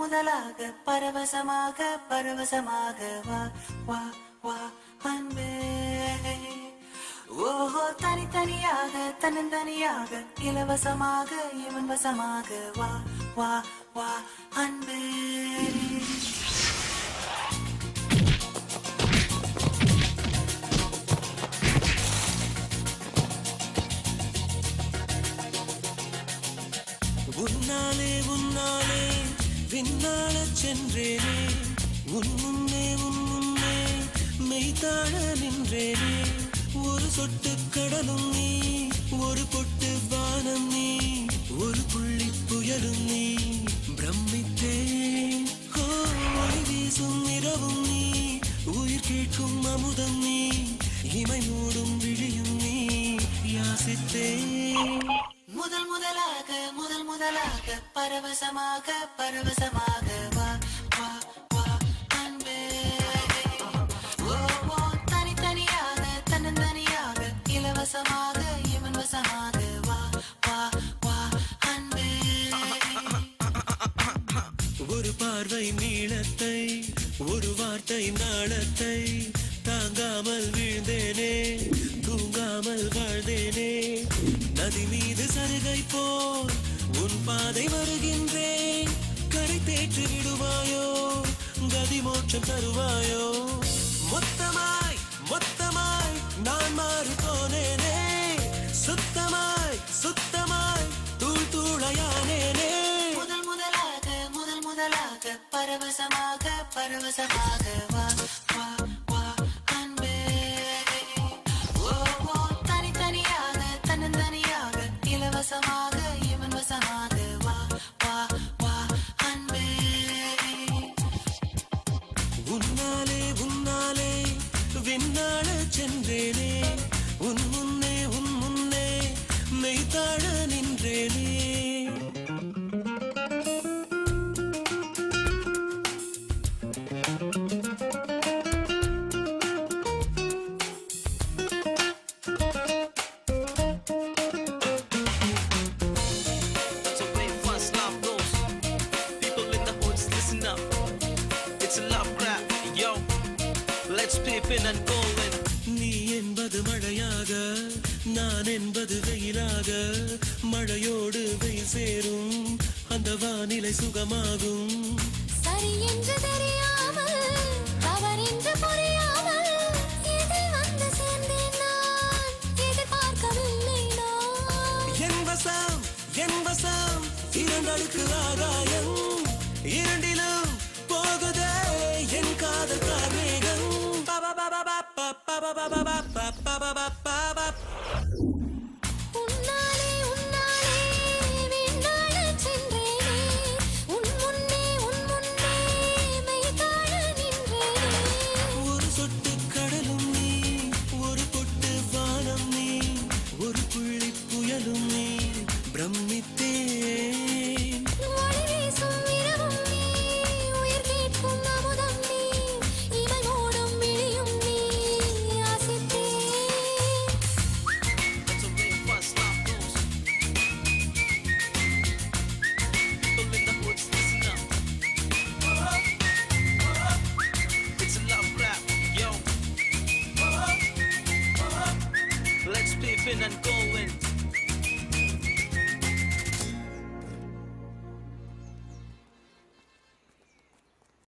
முதலாக பரவசமாக வா வா வா அன்பே. ஓஹோ தனித்தனியாக தன்னந்தனியாக இலவசமாக இவன் வசமாக வா வா வா அன்பே. உன்னாலே உன்னாலே விண்ணால சென்றேனே, உன் முன்னே மெய்தாழ நின்றேனே. ஒரு சொட்டு கடலும் நீ, ஒரு பொட்டு வானம் நீ, ஒரு புள்ளி புயலும் நீ. பிரமித்தேன் ஒளி வீசும் இரவும் நீ, உயிர் கேட்கும் அமுதம் நீ, இமை மூடும் விழியும் நீ. யாசித்தேன் முதலாக பரவசமாக வா வா வா அன்பே. ஓ ஓ தனித்தனியாக தன்னந்தனியாக இலவசமாக இவன் வசமாக வா வா வா அன்பே. ஒரு பார்வை நீளத்தை, ஒரு வார்த்தை நாளத்தை, தாங்காமல் வீழ்ந்தேனே, தூங்காமல் வாழ்ந்தேனே. நதி மீது சருகை போல் உன் பாதை வருகின்றேன். கரை தேற்றி விடுவாயோ, கதி மோட்சம் தருவாயோ. மொத்தமாய் மொத்தமாய் நான் மாறி போனேனே, சுத்தமாய் சுத்தமாய் தூள் தூளையானேனே. முதலாக பரவசமாக வா வா வா அன்பே. ஓ ஓ தனித்தனியாக தன்னந்தனியாக இலவசமாக இவன் வசமாக வா வா வா அன்பே. உன்னாலே விண்ணாள சென்றேனே, உன் முன்னே மெய்தாழ நின்றேனே. நீ என்பது மழையாக, நான் என்பது வெயிலாக. மழையோடு வெயில் சேரும், அந்த வானிலை சுகமாகும். சரி என்று தெரியாமல், தவறென்று புரியாமல், இதில் வந்து சேர்ந்தேன் நான், எதிர்பார்க்கவில்லை நான். என் வசம் இரண்டடுக்கு ஆகாயம், இரண்டிலும் போகுதே என் காதல் கார்மேகம்.